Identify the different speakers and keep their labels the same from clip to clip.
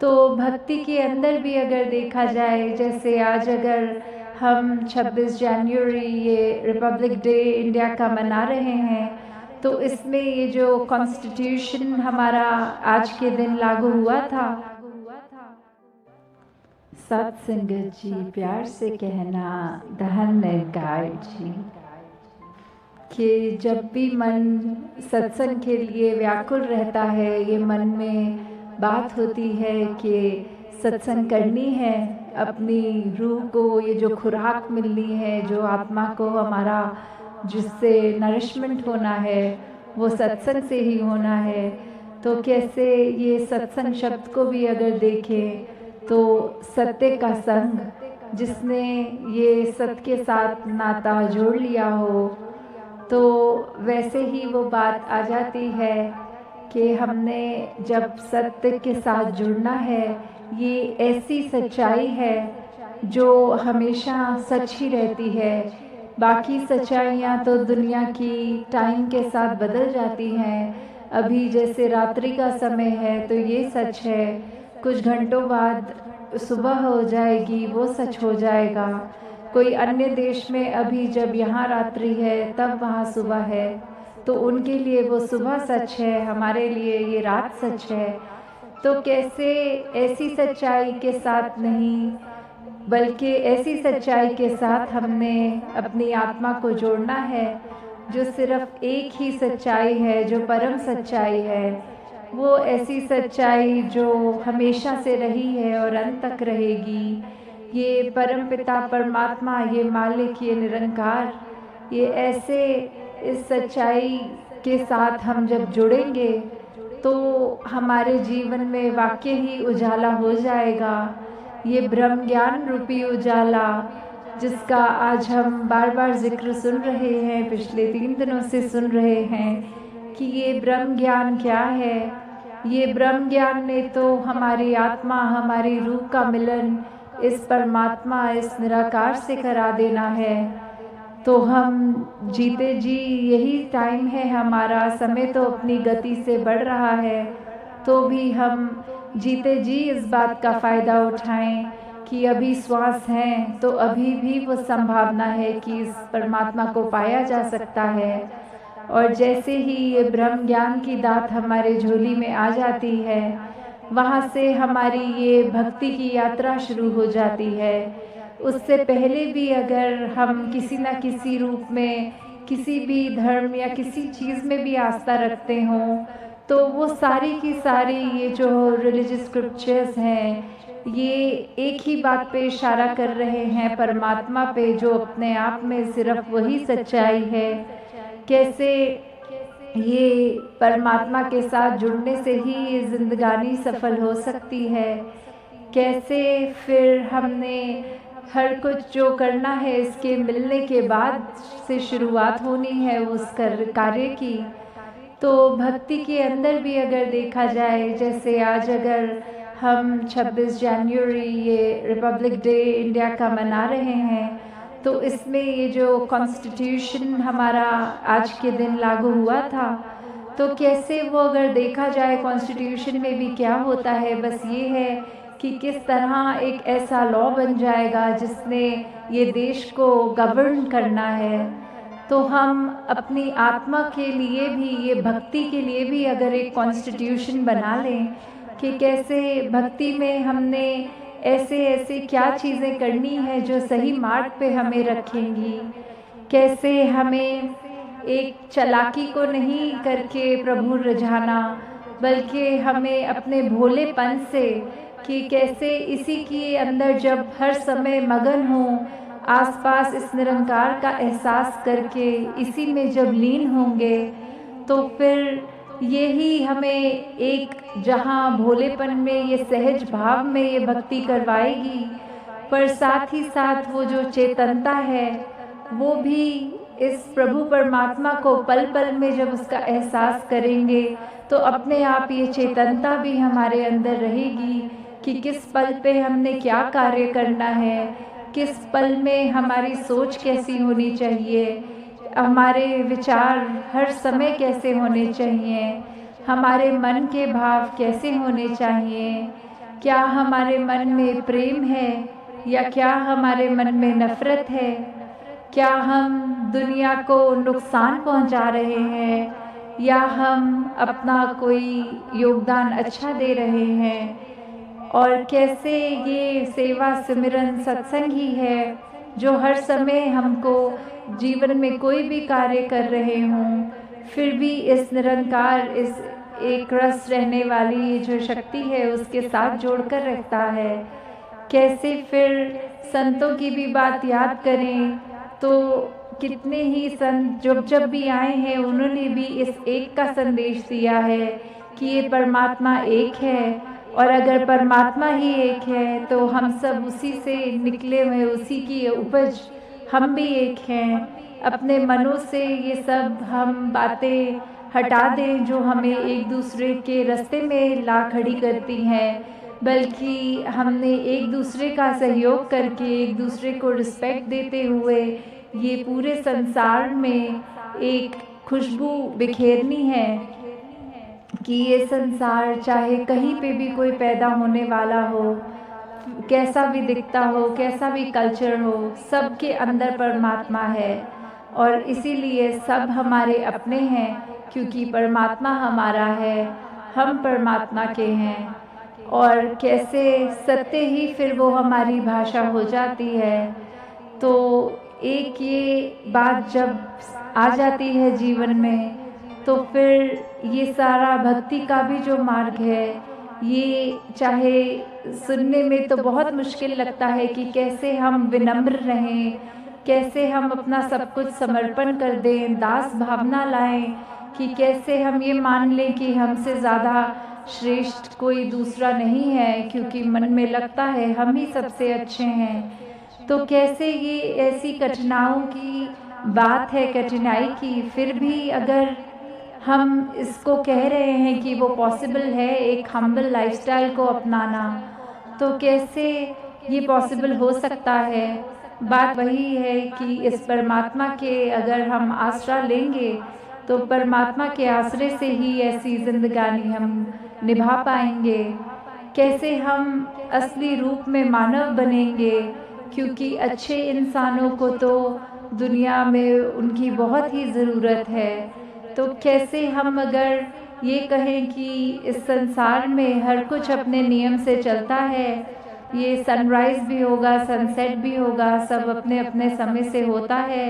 Speaker 1: तो भक्ति के अंदर भी अगर देखा जाए, जैसे आज अगर हम 26 जनवरी ये रिपब्लिक डे इंडिया का मना रहे हैं, तो इसमें ये जो कॉन्स्टिट्यूशन हमारा आज के दिन लागू हुआ था, सत्संगत जी प्यार से कहना धन्य गाइड जी, कि जब भी मन सत्संग के लिए व्याकुल रहता है, ये मन में बात होती है कि सत्संग करनी है, अपनी रूह को ये जो खुराक मिलनी है, जो आत्मा को हमारा जिससे नरिशमेंट होना है वो सत्संग से ही होना है। तो कैसे ये सत्संग शब्द को भी अगर देखें तो सत्य का संग, जिसने ये सत्य के साथ नाता जोड़ लिया हो, तो वैसे ही वो बात आ जाती है कि हमने जब सत्य के साथ जुड़ना है, ये ऐसी सच्चाई है जो हमेशा सच ही रहती है। बाकी सच्चाइयाँ तो दुनिया की टाइम के साथ बदल जाती हैं। अभी जैसे रात्रि का समय है तो ये सच है, कुछ घंटों बाद सुबह हो जाएगी, वो सच हो जाएगा। कोई अन्य देश में अभी जब यहाँ रात्रि है तब वहाँ सुबह है, तो उनके लिए वो सुबह सच है, हमारे लिए ये रात सच है। तो कैसे ऐसी सच्चाई के साथ नहीं, बल्कि ऐसी सच्चाई के साथ हमने अपनी आत्मा को जोड़ना है, जो सिर्फ एक ही सच्चाई है, जो परम सच्चाई है। वो ऐसी सच्चाई जो हमेशा से रही है और अंत तक रहेगी। ये परम पिता परमात्मा, ये मालिक, ये निरंकार, ये ऐसे इस सच्चाई के साथ हम जब जुड़ेंगे तो हमारे जीवन में वाकई ही उजाला हो जाएगा। ये ब्रह्म ज्ञान रूपी उजाला, जिसका आज हम बार बार जिक्र सुन रहे हैं, पिछले 3 दिनों से सुन रहे हैं कि ये ब्रह्म ज्ञान क्या है। ये ब्रह्म ज्ञान ने तो हमारी आत्मा, हमारी रूह का मिलन इस परमात्मा, इस निराकार से करा देना है। तो हम जीते जी, यही टाइम है हमारा, समय तो अपनी गति से बढ़ रहा है, तो भी हम जीते जी इस बात का फ़ायदा उठाएं कि अभी श्वास है तो अभी भी वो संभावना है कि इस परमात्मा को पाया जा सकता है। और जैसे ही ये ब्रह्म ज्ञान की दात हमारे झोली में आ जाती है, वहाँ से हमारी ये भक्ति की यात्रा शुरू हो जाती है। उससे पहले भी अगर हम किसी न किसी रूप में, किसी भी धर्म या किसी चीज़ में भी आस्था रखते हों, तो वो सारी की सारी ये जो रिलीजियस स्क्रिप्चर्स हैं, ये एक ही बात पे इशारा कर रहे हैं, परमात्मा पे, जो अपने आप में सिर्फ वही सच्चाई है। कैसे ये परमात्मा के साथ जुड़ने से ही ये जिंदगानी सफल हो सकती है। कैसे फिर हमने हर कुछ जो करना है इसके मिलने के बाद से शुरुआत होनी है उस कार्य की। तो भक्ति के अंदर भी अगर देखा जाए, जैसे आज अगर हम 26 जनवरी ये रिपब्लिक डे इंडिया का मना रहे हैं, तो इसमें ये जो कॉन्स्टिट्यूशन हमारा आज के दिन लागू हुआ था, तो कैसे वो अगर देखा जाए कॉन्स्टिट्यूशन में भी क्या होता है, बस ये है कि किस तरह एक ऐसा लॉ बन जाएगा जिसने ये देश को गवर्न करना है। तो हम अपनी आत्मा के लिए भी, ये भक्ति के लिए भी अगर एक कॉन्स्टिट्यूशन बना लें कि कैसे भक्ति में हमने ऐसे ऐसे क्या चीज़ें करनी है जो सही मार्ग पे हमें रखेंगी। कैसे हमें एक चालाकी को नहीं करके प्रभु रिझाना, बल्कि हमें अपने भोलेपन से, कि कैसे इसी के अंदर जब हर समय मगन हो, आसपास इस निरंकार का एहसास करके इसी में जब लीन होंगे, तो फिर यही हमें एक जहाँ भोलेपन में, ये सहज भाव में ये भक्ति करवाएगी, पर साथ ही साथ वो जो चेतनता है वो भी इस प्रभु परमात्मा को पल पल में जब उसका एहसास करेंगे, तो अपने आप ये चेतनता भी हमारे अंदर रहेगी कि किस पल पे हमने क्या कार्य करना है, किस पल में हमारी सोच कैसी होनी चाहिए, हमारे विचार हर समय कैसे होने चाहिए, हमारे मन के भाव कैसे होने चाहिए, क्या हमारे मन में प्रेम है या क्या हमारे मन में नफरत है? क्या हम दुनिया को नुकसान पहुंचा रहे हैं या हम अपना कोई योगदान अच्छा दे रहे हैं? और कैसे ये सेवा सिमरन सत्संग ही है जो हर समय हमको जीवन में कोई भी कार्य कर रहे हों फिर भी इस निरंकार, इस एक रस रहने वाली जो शक्ति है उसके साथ जोड़कर रखता है। कैसे फिर संतों की भी बात याद करें तो कितने ही संत जब भी आए हैं उन्होंने भी इस एक का संदेश दिया है कि ये परमात्मा एक है, और अगर परमात्मा ही एक है तो हम सब उसी से निकले हुए, उसी की उपज हम भी एक हैं। अपने मनों से ये सब हम बातें हटा दें जो हमें एक दूसरे के रास्ते में ला खड़ी करती हैं, बल्कि हमने एक दूसरे का सहयोग करके एक दूसरे को रिस्पेक्ट देते हुए ये पूरे संसार में एक खुशबू बिखेरनी है कि ये संसार चाहे कहीं पे भी कोई पैदा होने वाला हो, कैसा भी दिखता हो, कैसा भी कल्चर हो, सबके अंदर परमात्मा है और इसीलिए सब हमारे अपने हैं क्योंकि परमात्मा हमारा है, हम परमात्मा के हैं। और कैसे सत्य ही फिर वो हमारी भाषा हो जाती है। तो एक ये बात जब आ जाती है जीवन में तो फिर ये सारा भक्ति का भी जो मार्ग है, ये चाहे सुनने में तो बहुत मुश्किल लगता है कि कैसे हम विनम्र रहें, कैसे हम अपना सब कुछ समर्पण कर दें, दास भावना लाएं, कि कैसे हम ये मान लें कि हमसे ज़्यादा श्रेष्ठ कोई दूसरा नहीं है, क्योंकि मन में लगता है हम ही सबसे अच्छे हैं। तो कैसे ये ऐसी कठिनाइयों की बात है, कठिनाई की, फिर भी अगर हम इसको कह रहे हैं कि वो पॉसिबल है एक हम्बल लाइफस्टाइल को अपनाना, तो कैसे ये पॉसिबल हो सकता है। बात वही है कि इस परमात्मा के अगर हम आसरा लेंगे तो परमात्मा के आसरे से ही ऐसी जिंदगानी हम निभा पाएंगे। कैसे हम असली रूप में मानव बनेंगे, क्योंकि अच्छे इंसानों को तो दुनिया में उनकी बहुत ही ज़रूरत है। तो कैसे हम अगर ये कहें कि इस संसार में हर कुछ अपने नियम से चलता है, ये सनराइज़ भी होगा, सनसेट भी होगा, सब अपने अपने समय से होता है।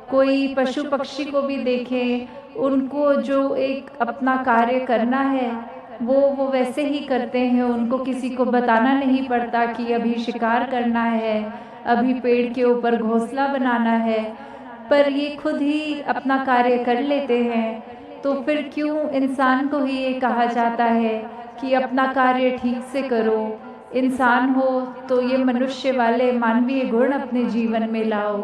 Speaker 1: कोई पशु पक्षी को भी देखें, उनको जो एक अपना कार्य करना है वो वैसे ही करते हैं, उनको किसी को बताना नहीं पड़ता कि अभी शिकार करना है, अभी पेड़ के ऊपर घोंसला बनाना है, पर ये खुद ही अपना कार्य कर लेते हैं। तो फिर क्यों इंसान को ही ये कहा जाता है कि अपना कार्य ठीक से करो, इंसान हो तो ये मनुष्य वाले मानवीय गुण अपने जीवन में लाओ।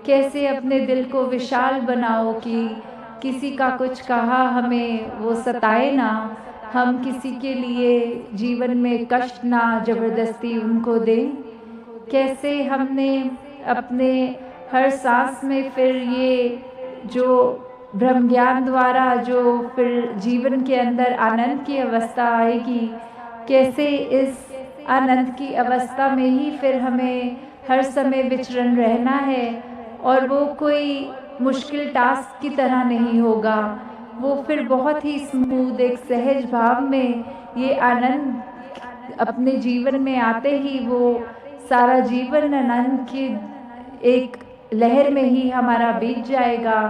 Speaker 1: कैसे अपने दिल को विशाल बनाओ कि किसी का कुछ कहा हमें वो सताए ना, हम किसी के लिए जीवन में कष्ट ना ज़बरदस्ती उनको दें। कैसे हमने अपने हर सांस में फिर ये जो ब्रह्म ज्ञान द्वारा जो फिर जीवन के अंदर आनंद की अवस्था आएगी, कैसे इस आनंद की अवस्था में ही फिर हमें हर समय विचरण रहना है, और वो कोई मुश्किल टास्क की तरह नहीं होगा, वो फिर बहुत ही स्मूथ एक सहज भाव में ये आनंद अपने जीवन में आते ही वो सारा जीवन आनंद की एक लहर में ही हमारा बीत जाएगा।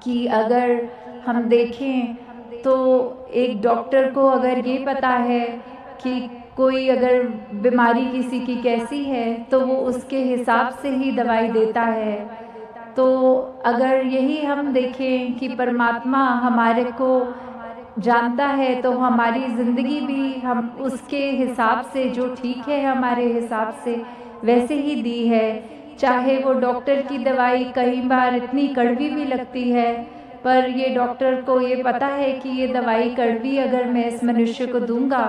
Speaker 1: कि अगर हम देखें तो एक डॉक्टर को अगर ये पता है कि कोई अगर बीमारी किसी की कैसी है तो वो उसके हिसाब से ही दवाई देता है। तो अगर यही हम देखें कि परमात्मा हमारे को जानता है तो हमारी ज़िंदगी भी हम उसके हिसाब से जो ठीक है हमारे हिसाब से वैसे ही दी है। चाहे वो डॉक्टर की दवाई कई बार इतनी कड़वी भी लगती है, पर ये डॉक्टर को ये पता है कि ये दवाई कड़वी अगर मैं इस मनुष्य को दूंगा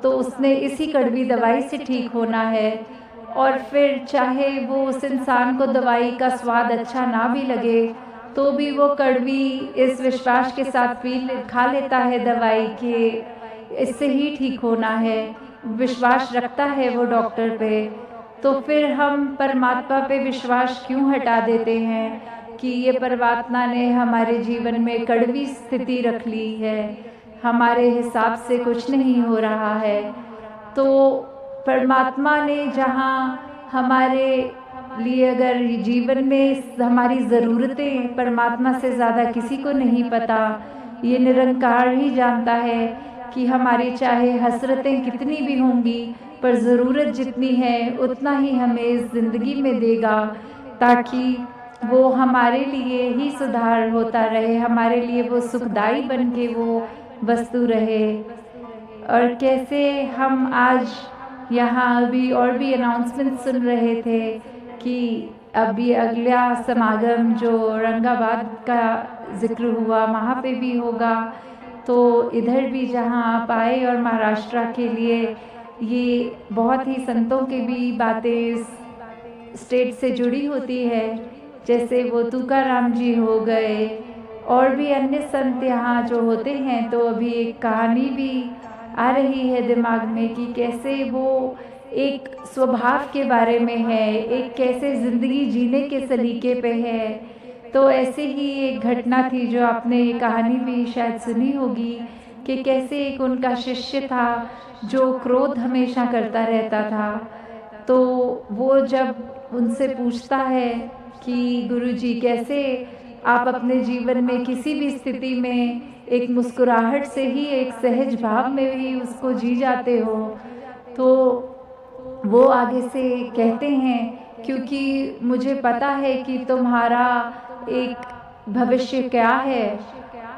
Speaker 1: तो उसने इसी कड़वी दवाई से ठीक होना है। और फिर चाहे वो उस इंसान को दवाई का स्वाद अच्छा ना भी लगे तो भी वो कड़वी इस विश्वास के साथ खा लेता है दवाई के इससे ही ठीक होना है। विश्वास रखता है वो डॉक्टर पे, तो फिर हम परमात्मा पे विश्वास क्यों हटा देते हैं कि ये परमात्मा ने हमारे जीवन में कड़वी स्थिति रख ली है, हमारे हिसाब से कुछ नहीं हो रहा है। तो परमात्मा ने जहाँ हमारे लिए अगर जीवन में हमारी ज़रूरतें परमात्मा से ज़्यादा किसी को नहीं पता, ये निरंकार ही जानता है कि हमारी चाहे हसरतें कितनी भी होंगी पर ज़रूरत जितनी है उतना ही हमें इस ज़िंदगी में देगा, ताकि वो हमारे लिए ही सुधार होता रहे, हमारे लिए वो सुखदाई बन के वो वस्तु रहे। और कैसे हम आज यहाँ अभी और भी अनाउंसमेंट सुन रहे थे कि अभी अगला समागम जो औरंगाबाद का जिक्र हुआ वहाँ पे भी होगा, तो इधर भी जहाँ आप आए और महाराष्ट्र के लिए ये बहुत ही संतों के भी बातें इस स्टेट से जुड़ी होती है, जैसे वो तुकाराम जी हो गए और भी अन्य संत यहाँ जो होते हैं। तो अभी एक कहानी भी आ रही है दिमाग में कि कैसे वो एक स्वभाव के बारे में है, एक कैसे ज़िंदगी जीने के सलीके पे है। तो ऐसे ही एक घटना थी जो आपने ये कहानी भी शायद सुनी होगी कि कैसे एक उनका शिष्य था जो क्रोध हमेशा करता रहता था। तो वो जब उनसे पूछता है कि गुरुजी कैसे आप अपने जीवन में किसी भी स्थिति में एक मुस्कुराहट से ही, एक सहज भाव में भी उसको जी जाते हो, तो वो आगे से कहते हैं क्योंकि मुझे पता है कि तुम्हारा एक भविष्य क्या है।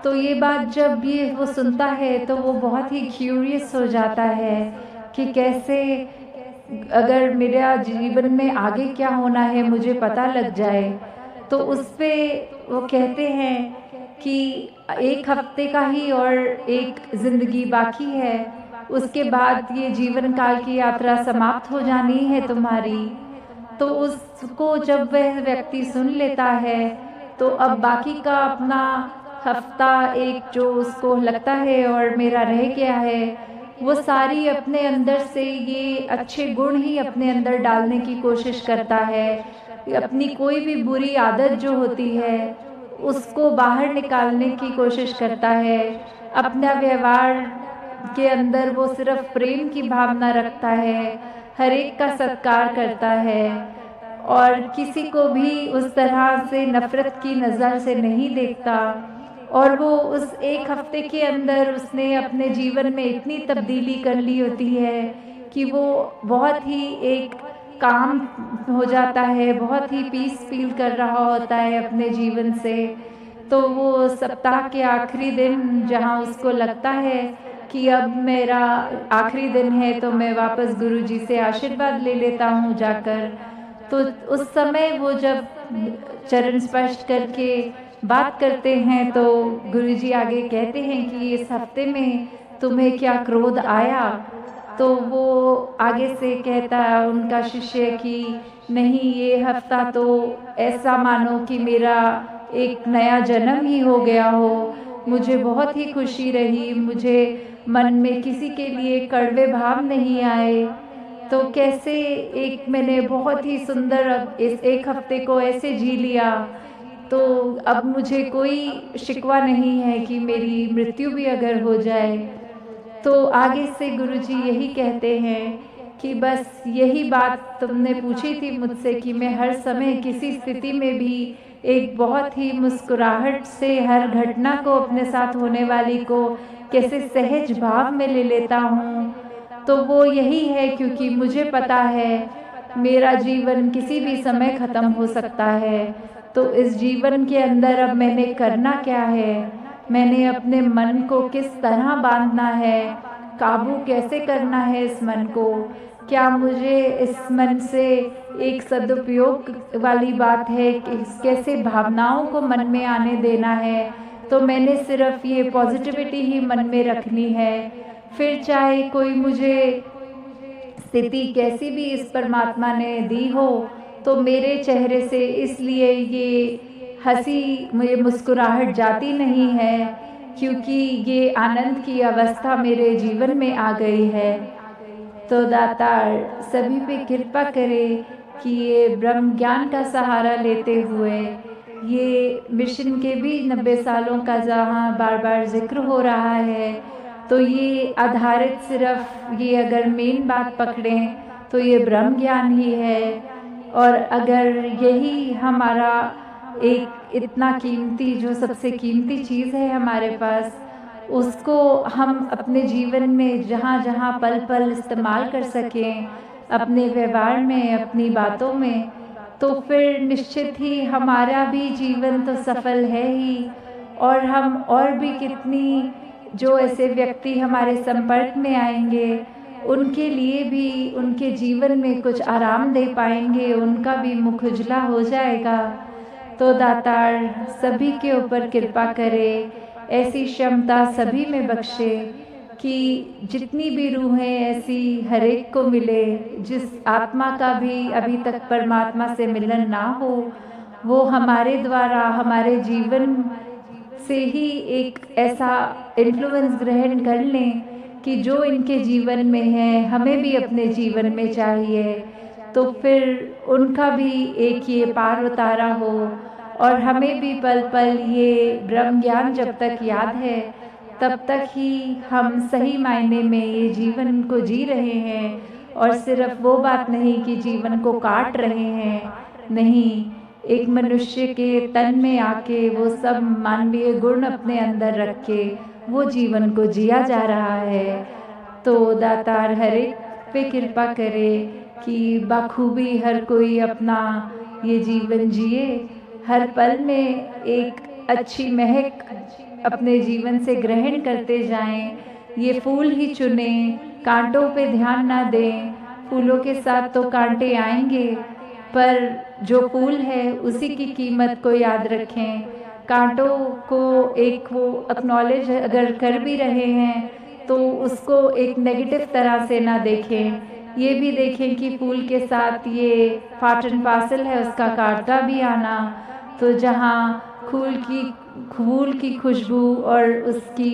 Speaker 1: तो ये बात जब ये वो सुनता है तो वो बहुत ही क्यूरियस हो जाता है कि कैसे अगर मेरा जीवन में आगे क्या होना है मुझे पता लग जाए। तो उस पे वो कहते हैं कि एक हफ्ते का ही और एक ज़िंदगी बाकी है, उसके बाद ये जीवन काल की यात्रा समाप्त हो जानी है तुम्हारी। तो उसको जब वह व्यक्ति सुन लेता है तो अब बाकी का अपना हफ्ता एक जो उसको लगता है और मेरा रह गया है, वो सारी अपने अंदर से ये अच्छे गुण ही अपने अंदर डालने की कोशिश करता है। अपनी कोई भी बुरी आदत जो होती है उसको बाहर निकालने की कोशिश करता है। अपना व्यवहार के अंदर वो सिर्फ प्रेम की भावना रखता है, हर एक का सत्कार करता है और किसी को भी उस तरह से नफ़रत की नज़र से नहीं देखता। और वो उस एक हफ्ते के अंदर उसने अपने जीवन में इतनी तब्दीली कर ली होती है कि वो बहुत ही एक काम हो जाता है, बहुत ही पीस फील कर रहा होता है अपने जीवन से। तो वो सप्ताह के आखिरी दिन जहाँ उसको लगता है कि अब मेरा आखिरी दिन है तो मैं वापस गुरुजी से आशीर्वाद ले लेता हूँ जाकर, तो उस समय वो जब चरण स्पर्श करके बात करते हैं तो गुरुजी आगे कहते हैं कि इस हफ्ते में तुम्हें क्या क्रोध आया। तो वो आगे से कहता है उनका शिष्य कि नहीं, ये हफ्ता तो ऐसा मानो कि मेरा एक नया जन्म ही हो गया हो, मुझे बहुत ही खुशी रही, मुझे मन में किसी के लिए कड़वे भाव नहीं आए। तो कैसे एक मैंने बहुत ही सुंदर इस एक हफ्ते को ऐसे जी लिया, तो अब मुझे कोई शिकवा नहीं है कि मेरी मृत्यु भी अगर हो जाए। तो आगे से गुरुजी यही कहते हैं कि बस यही बात तुमने पूछी थी मुझसे कि मैं हर समय किसी स्थिति में भी एक बहुत ही मुस्कुराहट से हर घटना को, अपने साथ होने वाली को कैसे सहज भाव में ले लेता हूँ। तो वो यही है क्योंकि मुझे पता है मेरा जीवन किसी भी समय ख़त्म हो सकता है। तो इस जीवन के अंदर अब मैंने करना क्या है, मैंने अपने मन को किस तरह बांधना है, काबू कैसे करना है इस मन को, क्या मुझे इस मन से एक सदुपयोग वाली बात है कि कैसे भावनाओं को मन में आने देना है। तो मैंने सिर्फ ये पॉजिटिविटी ही मन में रखनी है, फिर चाहे कोई मुझे स्थिति कैसी भी इस परमात्मा ने दी हो तो मेरे चेहरे से इसलिए ये हंसी, मुझे मुस्कुराहट जाती नहीं है क्योंकि ये आनंद की अवस्था मेरे जीवन में आ गई है। तो दातार सभी पे कृपा करे कि ये ब्रह्म ज्ञान का सहारा लेते हुए ये मिशन के भी 90 सालों का जहाँ बार बार जिक्र हो रहा है, तो ये आधारित सिर्फ ये अगर मेन बात पकड़ें तो ये ब्रह्म ज्ञान ही है। और अगर यही हमारा एक इतना कीमती, जो सबसे कीमती चीज़ है हमारे पास, उसको हम अपने जीवन में जहाँ जहाँ पल पल इस्तेमाल कर सकें, अपने व्यवहार में, अपनी बातों में, तो फिर निश्चित ही हमारा भी जीवन तो सफल है ही। और हम और भी कितनी जो ऐसे व्यक्ति हमारे संपर्क में आएंगे उनके लिए भी उनके जीवन में कुछ आराम दे पाएंगे, उनका भी मुख उजला हो जाएगा। तो दातार सभी के ऊपर कृपा करे, ऐसी क्षमता सभी में बख्शे कि जितनी भी रूहें ऐसी हर एक को मिले, जिस आत्मा का भी अभी तक परमात्मा से मिलन ना हो, वो हमारे द्वारा हमारे जीवन से ही एक ऐसा इन्फ्लुएंस ग्रहण कर लें कि जो इनके जीवन में है हमें भी अपने जीवन में चाहिए। तो फिर उनका भी एक ये पार उतारा हो और हमें भी पल पल ये ब्रह्म ज्ञान जब तक याद है तब तक ही हम सही मायने में ये जीवन को जी रहे हैं। और सिर्फ वो बात नहीं कि जीवन को काट रहे हैं, नहीं, एक मनुष्य के तन में आके वो सब मानवीय गुण अपने अंदर रख के वो जीवन को जिया जा रहा है। तो दातार हर एक पे कृपा करे कि बाखूबी हर कोई अपना ये जीवन जिए, हर पल में एक अच्छी महक अपने जीवन से ग्रहण करते जाएं। ये फूल ही चुने, कांटों पे ध्यान ना दें। फूलों के साथ तो कांटे आएंगे, पर जो फूल है उसी की कीमत को याद रखें। कांटों को एक वो एक्नॉलेज अगर कर भी रहे हैं तो उसको एक नेगेटिव तरह से ना देखें, ये भी देखें कि फूल के साथ ये पार्ट पार्सल है उसका कांटा भी आना। तो जहाँ फूल की खुशबू और उसकी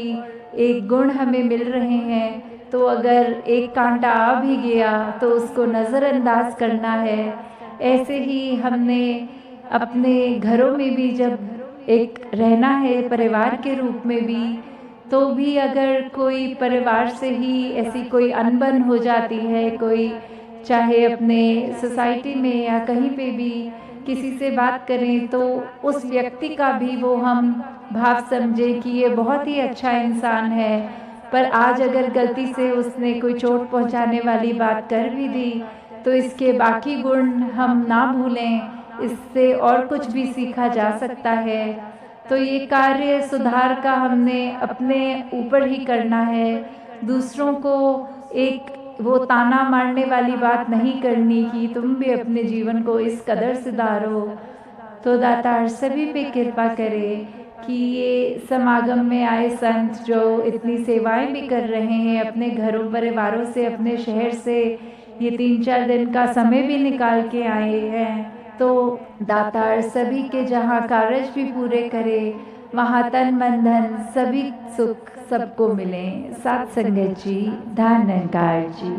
Speaker 1: एक गुण हमें मिल रहे हैं, तो अगर एक कांटा आ भी गया तो उसको नज़रअंदाज करना है। ऐसे ही हमने अपने घरों में भी जब एक रहना है परिवार के रूप में भी, तो भी अगर कोई परिवार से ही ऐसी कोई अनबन हो जाती है, कोई चाहे अपने सोसाइटी में या कहीं पे भी किसी से बात करें, तो उस व्यक्ति का भी वो हम भाव समझे कि ये बहुत ही अच्छा इंसान है, पर आज अगर गलती से उसने कोई चोट पहुंचाने वाली बात कर भी दी तो इसके बाकी गुण हम ना भूलें, इससे और कुछ भी सीखा जा सकता है। तो ये कार्य सुधार का हमने अपने ऊपर ही करना है, दूसरों को एक वो ताना मारने वाली बात नहीं करनी कि तुम भी अपने जीवन को इस कदर सुधारो। तो दातार सभी पे कृपा करे कि ये समागम में आए संत जो इतनी सेवाएं भी कर रहे हैं, अपने घरों परिवारों से, अपने शहर से ये 3-4 दिन का समय भी निकाल के आए हैं, तो दातार सभी के जहाँ कार्य भी पूरे करे, वहाँ तन मन धन सभी सुख सबको मिले। साथ संगत जी, धन निरंकार जी।